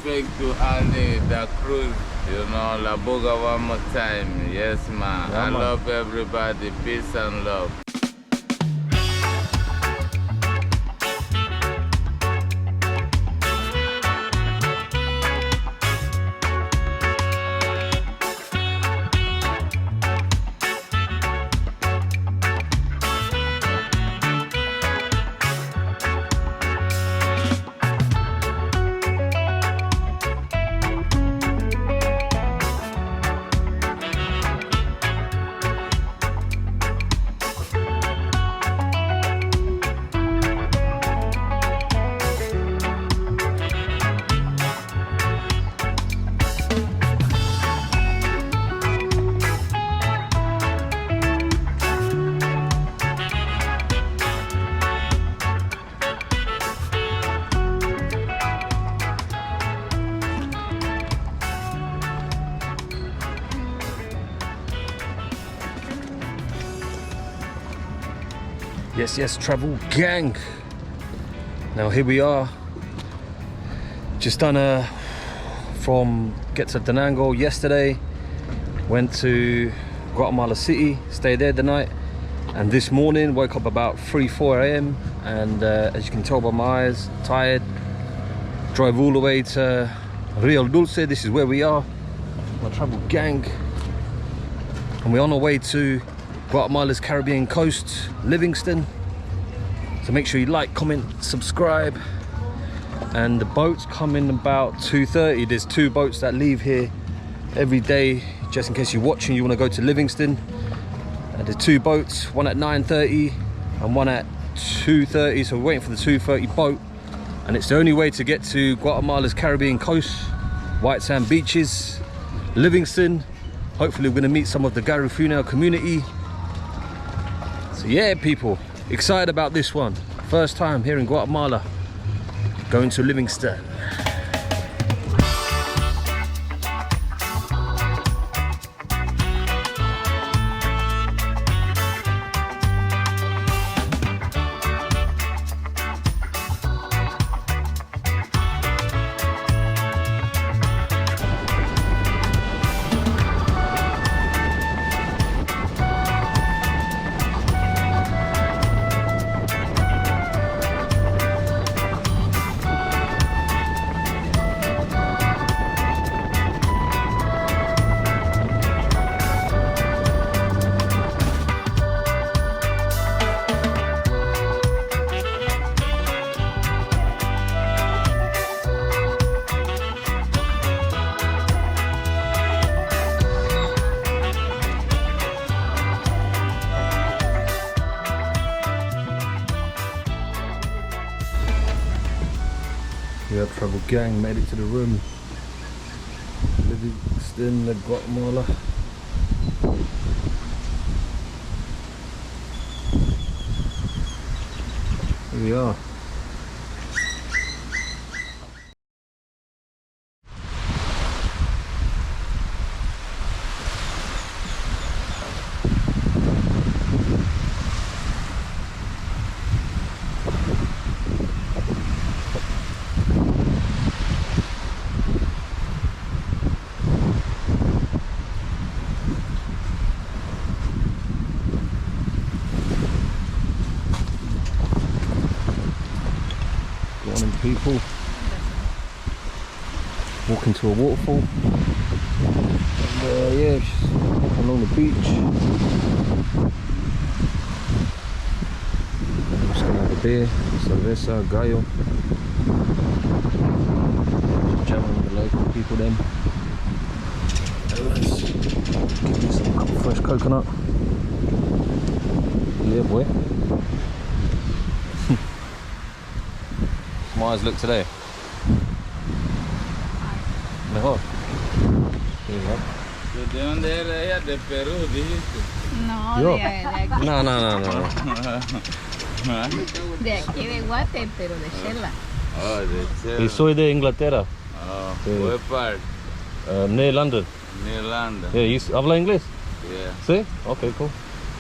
speak to all the crew, you know, La Boga one more time. Yes, man. Yeah, I man. love everybody. Peace and love. Yes, travel gang. Now here we are. Just done from get to Denango yesterday. Went to Guatemala City, stayed there the night, and this morning woke up about 3-4 a.m. and as you can tell by my eyes, tired. Drove all the way to Rio Dulce. This is where we are, my travel gang, and we're on our way to Guatemala's Caribbean coast, Livingston. So make sure you like, comment, subscribe. And the boats come in about 2:30. There's 2 boats that leave here every day, just in case you're watching, you want to go to Livingston. There's 2 boats, one at 9:30 and one at 2:30. So we're waiting for the 2:30 boat, and it's the only way to get to Guatemala's Caribbean coast, white sand beaches, Livingston. Hopefully we're going to meet some of the Garifuna community. So yeah, people, excited about this one. First time here in Guatemala, going to Livingston. We have travel gang, made it to the room. Livingston, Guatemala. Here we are. People walking to a waterfall, and yeah, just walking along the beach. I'm just gonna have a beer, cerveza, gallo. Just chatting with the local people then. Give me some fresh coconut. Yeah, boy. My eyes look today. Mejor. ¿De dónde era ella? ¿De Perú, dijiste? No, Yo. de aquí. No. De aquí de Guate, pero de Shela. Oh, de Chile. Y soy de Inglaterra, Oh, Sí. what part? near London. Near London. Yeah, you habla inglés? Yeah. Sí? Okay, cool.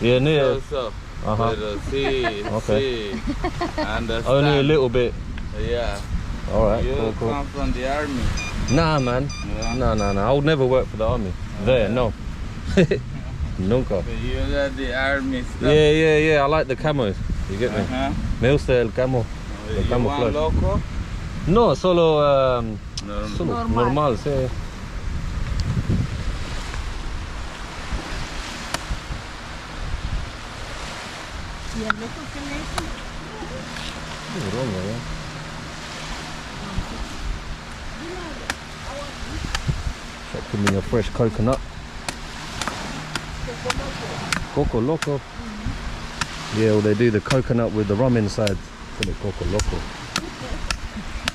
Yeah, near. So. Uh-huh. Pero sí, Okay. sí. Understand. Only a little bit. Yeah. All right, You cool. come from the army. Nah, man. Yeah. No. I would never work for the army. There, no. Nunca. So you got the army stuff. Yeah. I like the camos. You get me? Me gusta el camo. El You want camuflaje. loco? No, solo, Normal. normal, sí. ¿Y el loco qué le hizo? Give me a fresh coconut. Coco loco. Yeah, well, they do the coconut with the rum inside. Call it coco loco.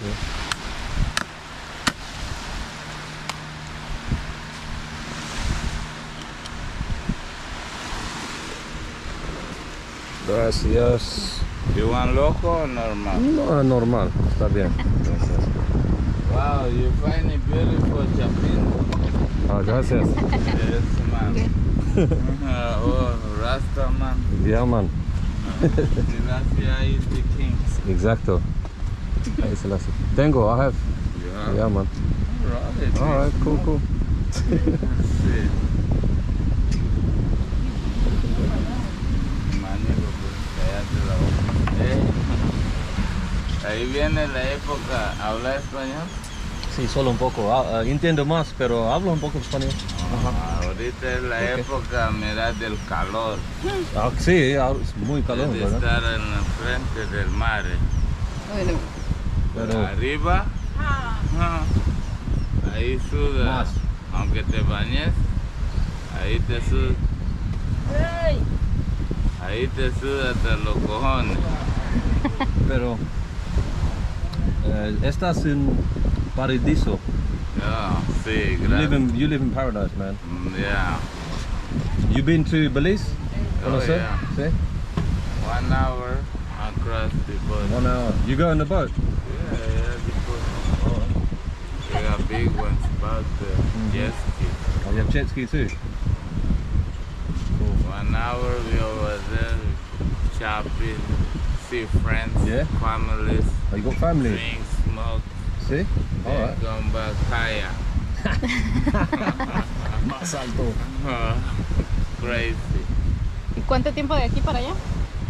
Yeah. Gracias. You want loco or normal? No, normal. Está bien. Gracias. Wow, you find it beautiful chapin. Ah, gracias. Yes, man. Oh, Rasta man. Yeah, man. Gracia is the king. Exacto. Ahí se la hace. Tengo, I have. Yeah. Yeah, man. Right. Alright, cool. Sí. Manito, pues, cállate la boca. Ahí viene la época. ¿Habla español? Sí, solo un poco. Entiendo más, pero hablo un poco español. Ahorita es la época, mira, del calor. Sí, es muy calor, De ¿verdad? estar en la frente del mar. Bueno, Pero Arriba, ahí suda. Más. Aunque te bañes, ahí te suda. Ahí te suda hasta los cojones. Pero estás en paradiso. Yeah, sí, You live in paradise, man. Yeah. You been to Belize? Conocer? yeah. Sí? 1 hour across the boat. 1 hour. You go in the boat? Yeah, the boat. They got big ones about the jet ski. Oh, you have jet ski too? 1 hour we over there shopping, see friends, Yeah? families, Oh, you got family? drink, smoke, See? then Alright. come back higher. Más alto. Crazy. ¿y cuánto tiempo de aquí para allá? Aquí,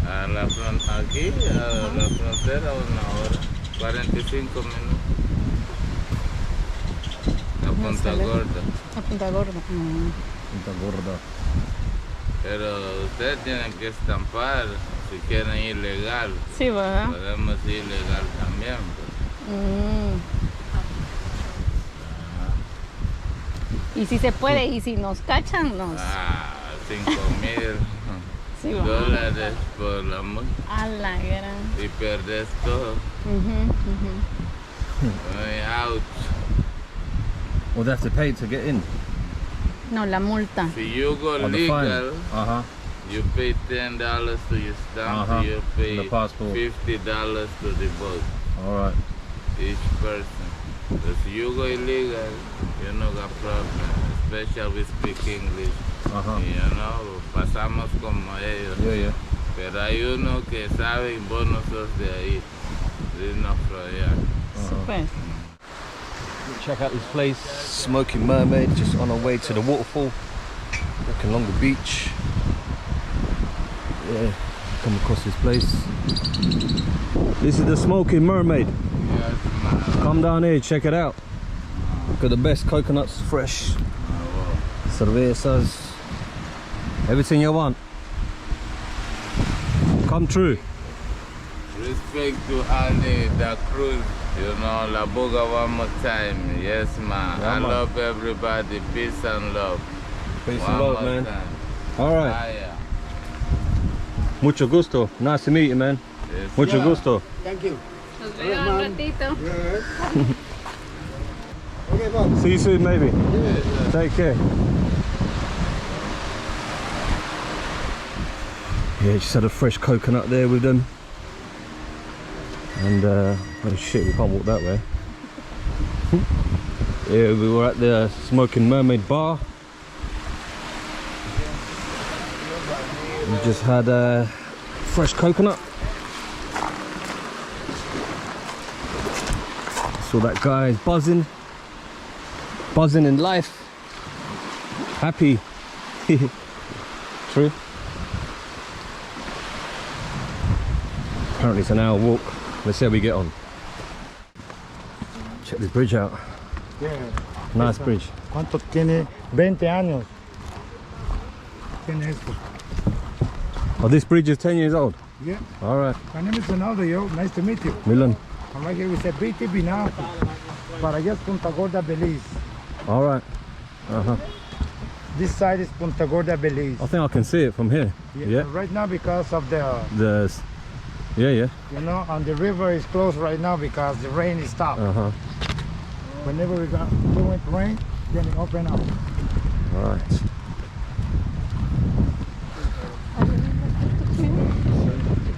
a la frontera 1 hora, 45 minutos. A Punta está lejos. Gorda. A Punta Gorda. Punta Gorda. Pero ustedes tienen que estampar si quieren ir legal. Sí, ¿verdad? Podemos ir legal también. Y si se puede, y si nos cachan, nos... 5,000 Sí, ¿verdad? dólares por la multa A la gran... y perdes todo. Ouch. Well, they have to pay to get in. No, la multa. Si you go Or the fine. legal, you pay $10 to your stamp, you pay The passport. $50 to the boat, Alright. each person. But if you go illegal, you no got problem, especially we speak English. You know, pasamos como ellos. Yeah. Pero hay uno que sabe y vos no sos de ahí. This no from allá. Super. Check out this place, Smoking Mermaid, just on our way to the waterfall, walking along the beach. Yeah, come across this place. This is the Smoking Mermaid. Yes, man. Come down here, check it out. Got the best coconuts, fresh, cervezas, everything you want. Come true. Respect to all the crew, you know, La Boga one more time. Yes, man. Yeah, I man. love everybody. Peace and love. Peace One and love, more man. time. All right. Fire. Mucho gusto. Nice to meet you, man. Yes, Mucho man. gusto. Thank you. Nos vemos un ratito. Okay, Bob. See you soon, maybe. Yes, Take care. Yeah, just had a fresh coconut there with them. And, oh shit, we can't walk that way. Yeah, we were at the Smoking Mermaid bar. We just had a fresh coconut. Saw that guy is buzzing. buzzing in life, happy. True. Apparently it's an hour walk. Let's see how we get on. Check this bridge out. Yeah. Nice bridge. ¿Cuánto tiene? 20 años. Tiene esto. Oh, this bridge is 10 years old? Yeah. All right. My name is Ronaldo, yo. Nice to meet you. Milan. I'm right here with a BTB now. Para allá es Punta Gorda, Belize. All right. This side is Punta Gorda, Belize. I think I can see it from here. Yeah. Right now because of the, Yeah. you know, and the river is closed right now because the rain is stopped. Whenever we want rain, then it open up. All right.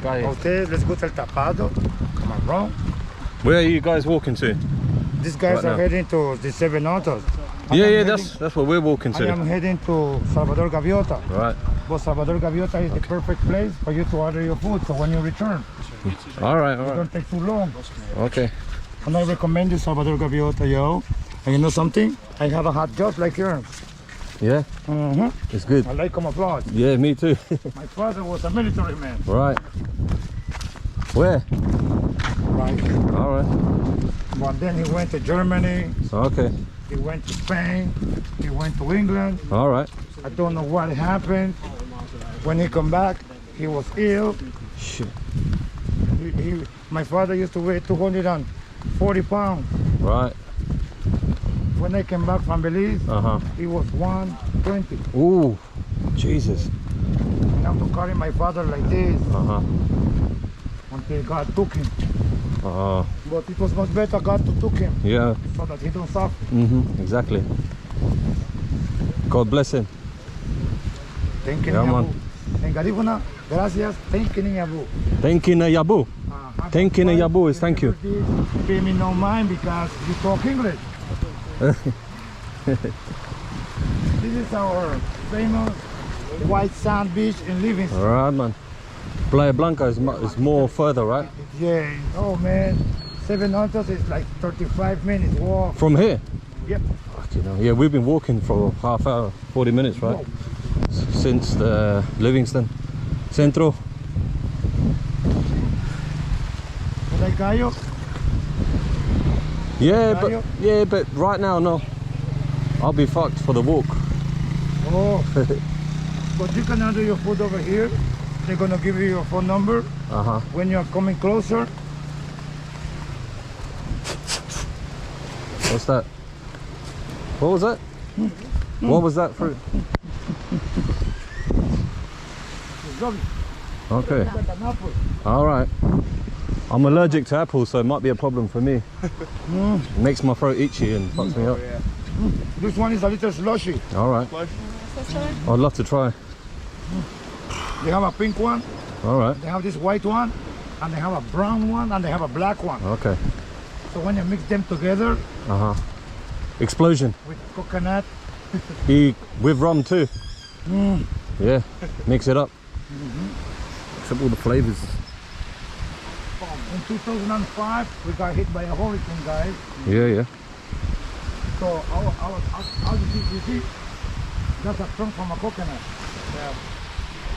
Okay, let's go to El Tapado. Come on, wrong. Where are you guys walking to? These guys Right are now. heading to the Seven Autos. Yeah, that's what we're walking I am to. heading to Salvador Gaviota. Right. But Salvador Gaviota is the perfect place for you to order your food. So when you return, All right. it don't take too long. Okay. And I recommend you Salvador Gaviota, yo. And you know something? I have a hot job like yours. Yeah, it's good. I like camouflage. Yeah, me too. My father was a military man. Right. Where? Right. All right. But then he went to Germany. Okay. He went to Spain. He went to England. All right. I don't know what happened. When he come back, he was ill. Shit. My father used to weigh 240 pounds. Right. When I came back from Belize, Uh-huh. he was 120. Ooh, Jesus. I have to carry my father like this Uh-huh. until God took him. Uh-huh. But it was much better God to took him Yeah. so that he don't suffer. Exactly. God bless him. Thank you, Yeah, Niña man. Boo. En Garifuna, gracias. Thank you, Niña Boo. Thank you, Yabu. Thank you, Yabu is thank you. Pay me no mind because you talk English. This is our famous white sand beach in Livingston. All right, man. Playa Blanca is more further, right? Yeah. Oh man, 700 is like 35 minutes walk. From here? Yep. You know, yeah, we've been walking for half hour, 40 minutes, right? Whoa. Since the Livingston Centro. Should I Cayo? Yeah, but right now, no. I'll be fucked for the walk. Oh. But you can order your food over here. They're gonna give you your phone number. Uh-huh. When you're coming closer, What's that? What was that? What was that fruit? it's lovely. Okay. Like an apple. All right. I'm allergic to apples, so it might be a problem for me. It makes my throat itchy and fucks me up. This one is a little slushy. All right. I'd love to try. They have a pink one, All right. they have this white one, and they have a brown one, and they have a black one. Okay. So when you mix them together Uh-huh. Explosion. with coconut, With rum too. Yeah. Mix it up. Except all the flavors. in 2005, we got hit by a hurricane, guys. Yeah. So our you see, that's a trunk from a coconut.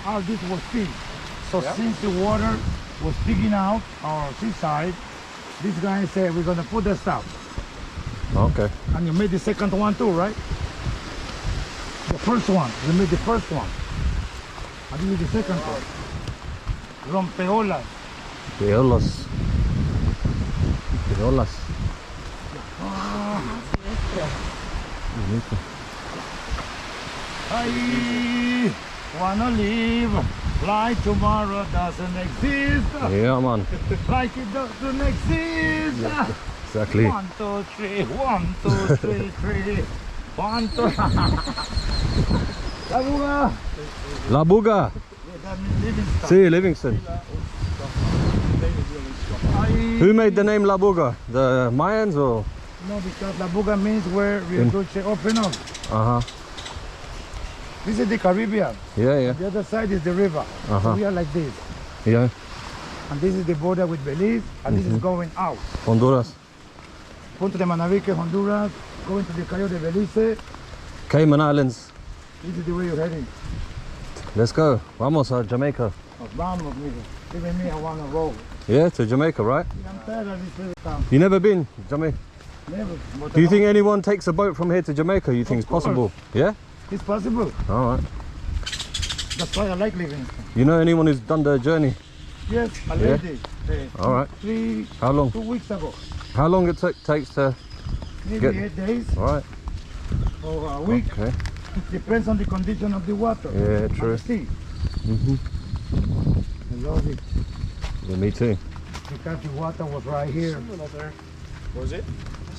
All this was pig. So since the water was pigging out our seaside, this guy said we're gonna put the stuff. Okay. And you made the second one too, right? The first one, you made the first one. And this is the second one. Rompeolas. Piolas. I wanna live like tomorrow doesn't exist. Yeah, man. Like it doesn't exist. Exactly. 1, 2, 3, 1, 2, 3, 3. 1, 2. Labuga. La Buga. That means Livingston. See, Livingston. Who made the name La Buga? The Mayans or? No, because Labuga means where Rio Dulce open up. Uh-huh. This is the Caribbean. Yeah. The other side is the river. So we are like this. Yeah. And this is the border with Belize, and this is going out. Honduras. Punta de Manavique, Honduras, going to the Cayo de Belice. Cayman Islands. This is the way you're heading. Let's go. Vamos a Jamaica. Vamos, mijo. Even me, I want to roll. Yeah, to Jamaica, right? I'm tired of this little town. You never been, Jamaica? Never. But Do you think anyone takes a boat from here to Jamaica? You think it's possible? Yeah? it's possible? All right. That's why I like Livingston. You know anyone who's done the journey? Yes, a lady. All right. 2 How long? weeks ago. How long it takes to Maybe get... 8 days All right. or a week. Okay. Depends on the condition of the water. Yeah, and true. the sea. I love it. Yeah, me too. Because the water was right here. Was it?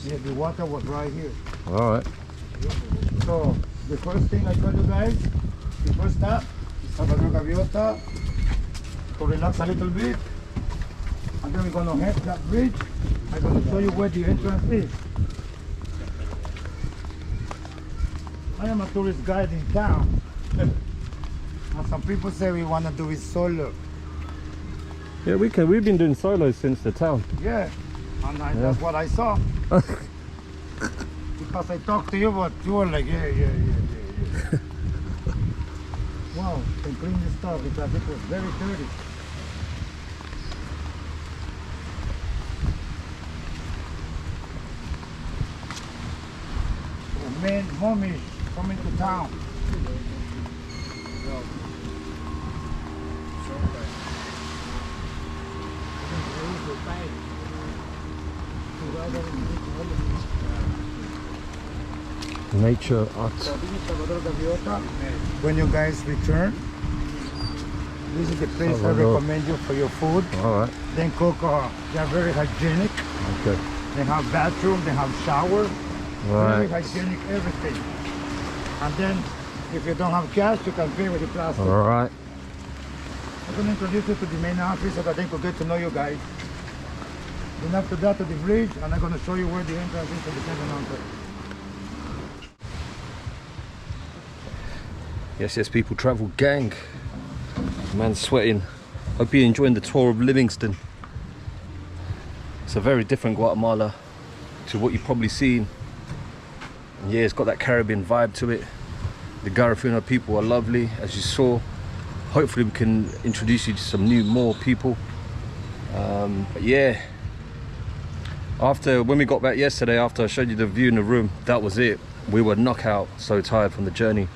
Yeah, the water was right here. All right. So the first thing I tell you guys, the first stop is Salvador Gaviota to relax a little bit, and then we're gonna head that bridge. I'm gonna show you where the entrance is. I am a tourist guide in town, and some people say we wanna do it solo. Yeah, we can. We've been doing solos since the town. Yeah, and that's what I saw. Because I talked to you, but you were like, yeah. Wow, they clean this stuff because it was very dirty. Oh, man, mommy coming to town. Nature art. So this is Salvador Gaviota. When you guys return, this is the place I Salvador. recommend you for your food. All right. Then Coco, they are very hygienic. Okay. They have bathroom, they have shower. Very Right. hygienic, everything. And then, if you don't have cash, you can pay with the plastic. All right. I'm going to introduce you to the main office so that they could get to know you guys. Then after that to the bridge, and I'm going to show you where the entrance is to the second entrance. Yes, people travel gang. Man's sweating. Hope you're enjoying the tour of Livingston. It's a very different Guatemala to what you've probably seen. And yeah, it's got that Caribbean vibe to it. The Garifuna people are lovely, as you saw. Hopefully we can introduce you to some more people. But yeah, when we got back yesterday, after I showed you the view in the room, that was it. We were knockout, so tired from the journey.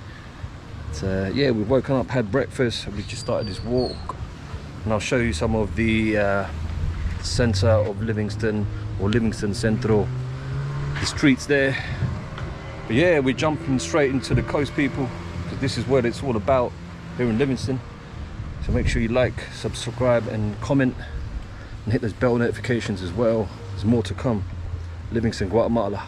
But, yeah, we've woken up, had breakfast, we just started this walk, and I'll show you some of the center of Livingston, or Livingston Centro, the streets there. But yeah, we're jumping straight into the coast, people, because this is what it's all about here in Livingston. So make sure you like, subscribe and comment, and hit those bell notifications as well. There's more to come. Livingston, Guatemala.